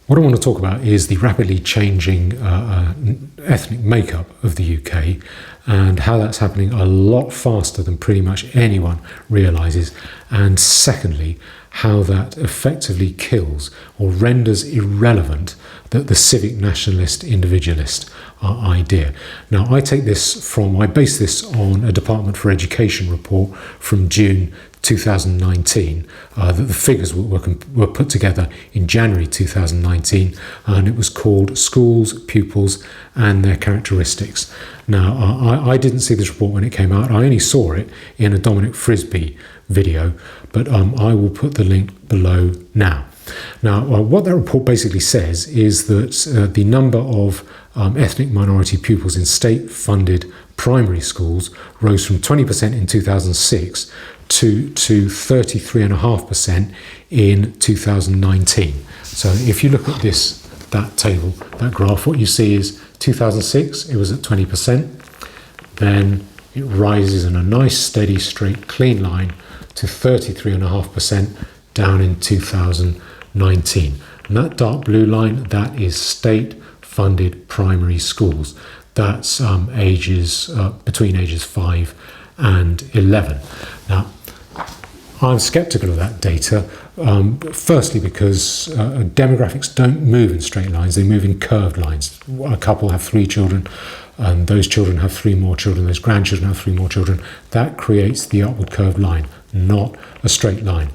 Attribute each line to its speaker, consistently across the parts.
Speaker 1: What I want to talk about is the rapidly changing ethnic makeup of the UK and how that's happening a lot faster than pretty much anyone realises. And secondly, how that effectively kills or renders irrelevant the civic nationalist individualist idea. Now, I base this on a Department for Education report from June 2019. The figures were put together in January 2019, and it was called Schools, Pupils and Their Characteristics. Now, I didn't see this report when it came out. I only saw it in a Dominic Frisby video, but I will put the link below now. Now, what that report basically says is that the number of ethnic minority pupils in state-funded primary schools rose from 20% in 2006 to 33.5% in 2019. So if you look at that table, that graph, what you see is 2006, it was at 20%. Then it rises in a nice, steady, straight, clean line to 33.5% down in 2019. And that dark blue line, that is state-funded primary schools. That's between ages 5 and 11. Now, I'm sceptical of that data, firstly because demographics don't move in straight lines, they move in curved lines. A couple have 3 children, and those children have 3 more children, those grandchildren have 3 more children. That creates the upward curved line, not a straight line.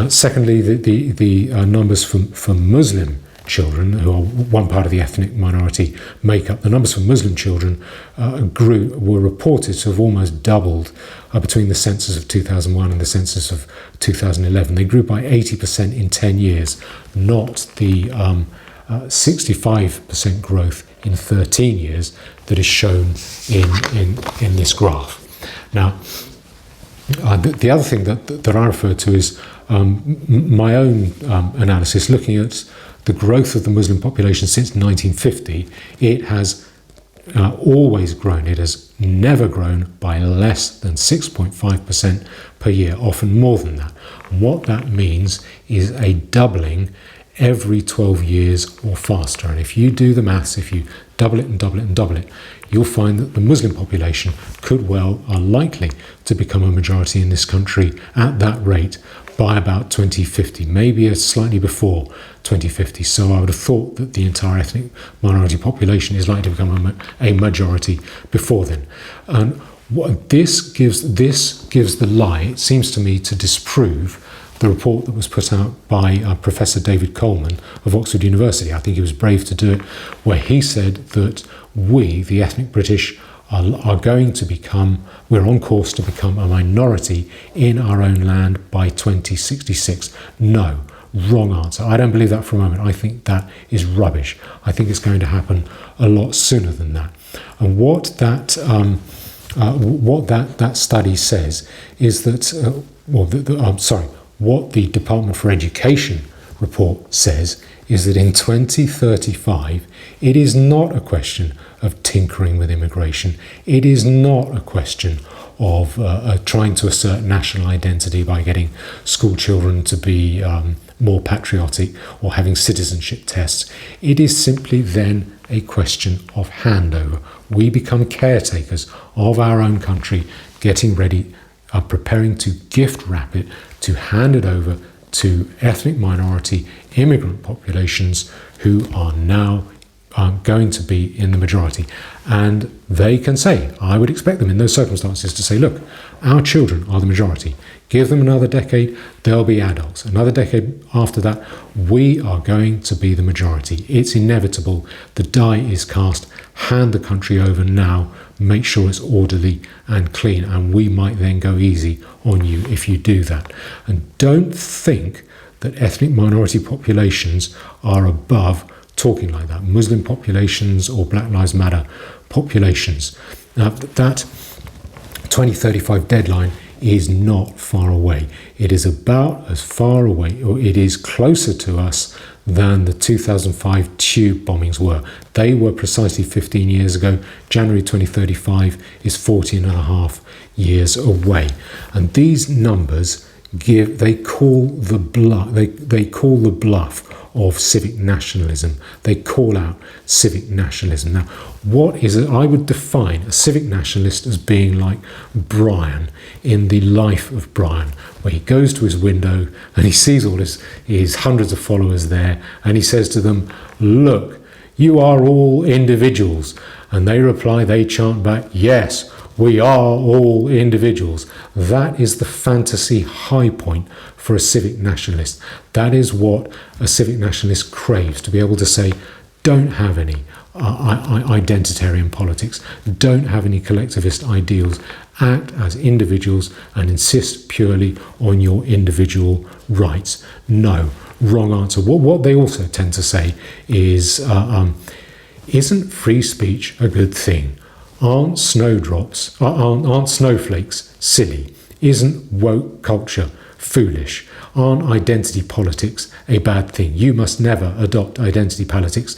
Speaker 1: Secondly, the numbers for Muslim children, who are one part of the ethnic minority makeup, the numbers for Muslim children were reported to have almost doubled between the census of 2001 and the census of 2011. They grew by 80% in 10 years, not the 65% growth in 13 years that is shown in this graph. Now, the other thing that I refer to is my own analysis, looking at the growth of the Muslim population since 1950. It has always grown. It has never grown by less than 6.5% per year, often more than that. And what that means is a doubling every 12 years or faster. And if you do the maths, if you double it and double it and double it, you'll find that the Muslim population are likely to become a majority in this country at that rate by about 2050, maybe slightly before 2050. So I would have thought that the entire ethnic minority population is likely to become a majority before then. And what this gives the lie, it seems to me, to disprove the report that was put out by Professor David Coleman of Oxford University. I think he was brave to do it, where he said that we, the ethnic British, we're on course to become a minority in our own land by 2066. No, wrong answer. I don't believe that for a moment. I think that is rubbish. I think it's going to happen a lot sooner than that. And what that study says is that, what the Department for Education report says is that in 2035, it is not a question of tinkering with immigration. It is not a question of trying to assert national identity by getting school children to be more patriotic or having citizenship tests. It is simply then a question of handover. We become caretakers of our own country, getting ready, preparing to gift wrap it, to hand it over to ethnic minority immigrant populations who are now going to be in the majority. And they can say, I would expect them in those circumstances to say, look, our children are the majority. Give them another decade, they'll be adults. Another decade after that, we are going to be the majority. It's inevitable. The die is cast. Hand the country over now. Make sure it's orderly and clean. And we might then go easy on you if you do that. And don't think that ethnic minority populations are above talking like that. Muslim populations or Black Lives Matter populations. That 2035 deadline is not far away. It is about as far away, or it is closer to us than the 2005 tube bombings were. They were precisely 15 years ago. January 2035 is 14 and a half years away. And these numbers call the bluff of civic nationalism. They call out civic nationalism. Now, what is it? I would define a civic nationalist as being like Brian in The Life of Brian, where he goes to his window and he sees all his hundreds of followers there, and he says to them, "Look, you are all individuals." And they chant back, "Yes, we are all individuals." That is the fantasy high point for a civic nationalist. That is what a civic nationalist craves, to be able to say, don't have any identitarian politics, don't have any collectivist ideals, act as individuals and insist purely on your individual rights. No, wrong answer. What they also tend to say is, isn't free speech a good thing? Aren't snowflakes silly? Isn't woke culture foolish? Aren't identity politics a bad thing? You must never adopt identity politics,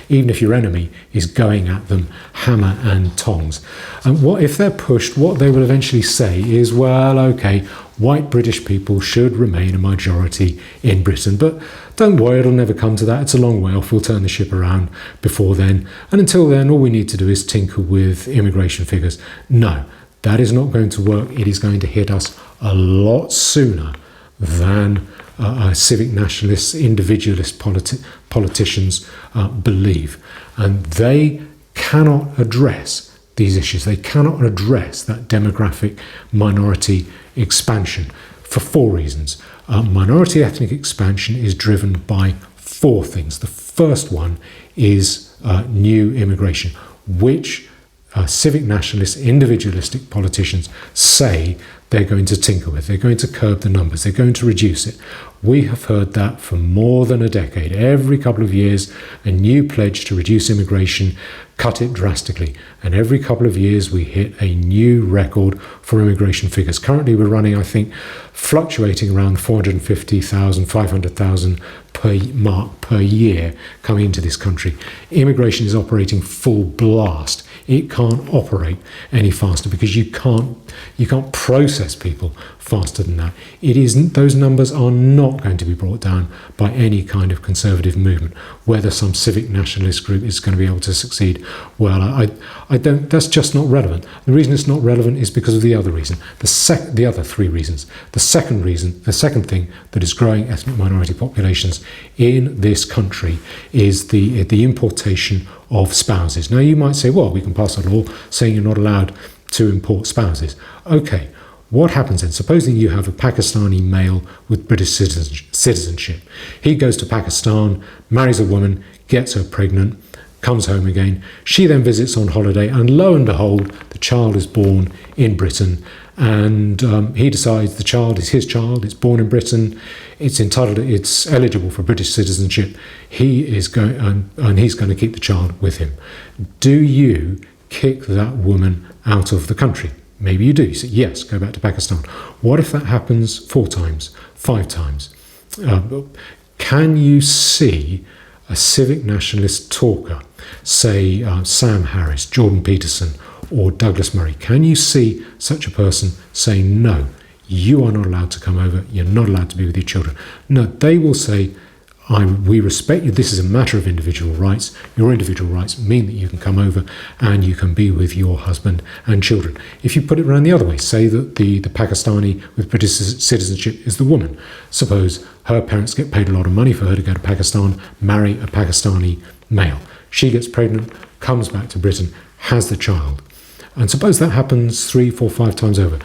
Speaker 1: even if your enemy is going at them hammer and tongs. And what if they're pushed? What they will eventually say is, well, okay, white British people should remain a majority in Britain, but don't worry, it'll never come to that. It's a long way off. We'll turn the ship around before then. And until then, all we need to do is tinker with immigration figures. No, that is not going to work. It is going to hit us a lot sooner than civic nationalists, individualist politicians believe. And they cannot address these issues. They cannot address that demographic minority expansion for four reasons. Minority ethnic expansion is driven by four things. The first one is new immigration, which civic nationalist, individualistic politicians say they're going to tinker with. They're going to curb the numbers. They're going to reduce it. We have heard that for more than a decade. Every couple of years, a new pledge to reduce immigration, cut it drastically. And every couple of years, we hit a new record for immigration figures. Currently, we're running, I think, fluctuating around 450,000, 500,000 mark per year coming into this country. Immigration is operating full blast. It can't operate any faster because you can't process people faster than that. It isn't. Those numbers are not going to be brought down by any kind of conservative movement. Whether some civic nationalist group is going to be able to succeed, well, I don't. That's just not relevant. The reason it's not relevant is because of the other reason. The other three reasons. The second thing that is growing ethnic minority populations in this country is the importation of spouses. Now, you might say, well, we can pass a law saying you're not allowed to import spouses. Okay, what happens then? Supposing you have a Pakistani male with British citizenship. He goes to Pakistan, marries a woman, gets her pregnant, comes home again. She then visits on holiday, and lo and behold, the child is born in Britain. And he decides the child is his child. It's born in Britain. It's eligible for British citizenship. He's going to keep the child with him. Do you kick that woman out of the country? Maybe you do. You say, yes, go back to Pakistan. What if that happens 4 times, 5 times? Can you see a civic nationalist talker, say Sam Harris, Jordan Peterson, or Douglas Murray? Can you see such a person saying, no, you are not allowed to come over, you're not allowed to be with your children? No, they will say, we respect you, this is a matter of individual rights. Your individual rights mean that you can come over and you can be with your husband and children. If you put it around the other way, say that the Pakistani with British citizenship is the woman. Suppose her parents get paid a lot of money for her to go to Pakistan, marry a Pakistani male. She gets pregnant, comes back to Britain, has the child. And suppose that happens 3, 4, 5 times over.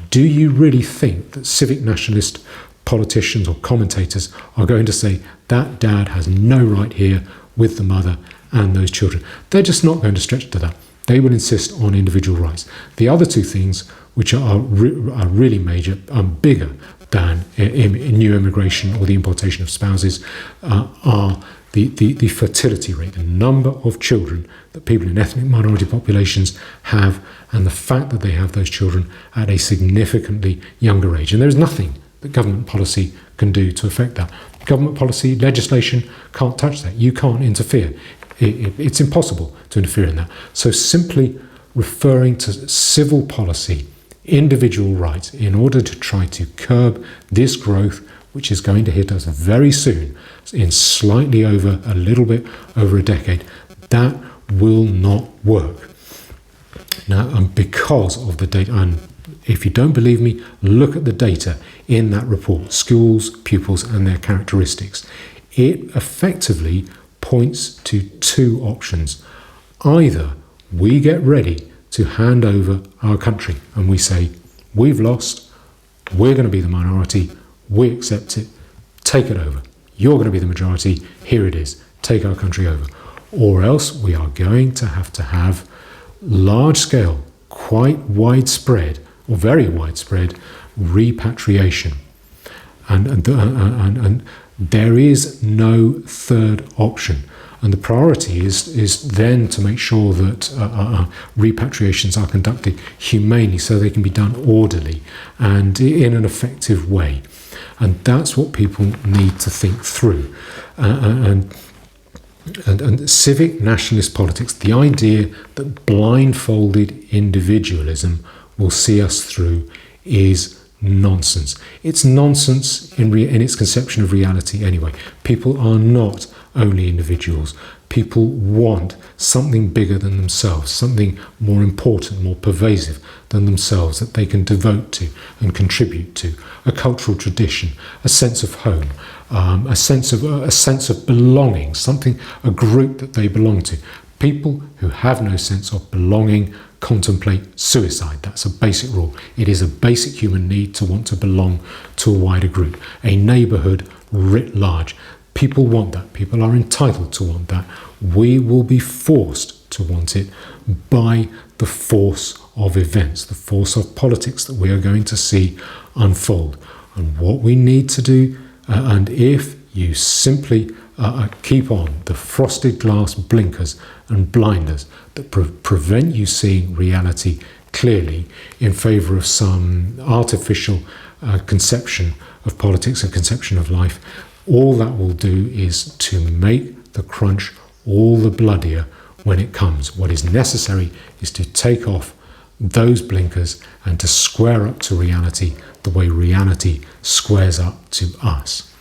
Speaker 1: Do you really think that civic nationalist politicians or commentators are going to say that dad has no right here with the mother and those children? They're just not going to stretch to that. They will insist on individual rights. The other two things, which are really major, are bigger than new immigration or the importation of spouses, are the fertility rate, the number of children that people in ethnic minority populations have, and the fact that they have those children at a significantly younger age. And there is nothing that government policy can do to affect that. Government policy, legislation can't touch that. You can't interfere. It's impossible to interfere in that. So simply referring to civil policy, individual rights, in order to try to curb this growth, which is going to hit us very soon, in slightly over a little bit over a decade, that will not work. Now, and because of the data, and if you don't believe me, look at the data in that report, schools, pupils, and their characteristics. It effectively points to two options. Either we get ready to hand over our country and we say, we've lost, we're going to be the minority, we accept it, take it over. You're going to be the majority, here it is, take our country over. Or else we are going to have large scale, quite widespread, or very widespread, repatriation. And there is no third option. And the priority is then to make sure that repatriations are conducted humanely so they can be done orderly and in an effective way. And that's what people need to think through. And civic nationalist politics, the idea that blindfolded individualism will see us through, is nonsense. It's nonsense in its conception of reality anyway. People are not only individuals. People want something bigger than themselves, something more important, more pervasive than themselves that they can devote to and contribute to. A cultural tradition, a sense of home, a sense of belonging, a group that they belong to. People who have no sense of belonging contemplate suicide. That's a basic rule. It is a basic human need to want to belong to a wider group, a neighbourhood writ large. People want that. People are entitled to want that. We will be forced to want it by the force of events, the force of politics that we are going to see unfold. And what we need to do, and if you simply keep on the frosted glass blinkers and blinders that prevent you seeing reality clearly in favour of some artificial conception of politics and conception of life, all that will do is to make the crunch all the bloodier when it comes. What is necessary is to take off those blinkers and to square up to reality the way reality squares up to us.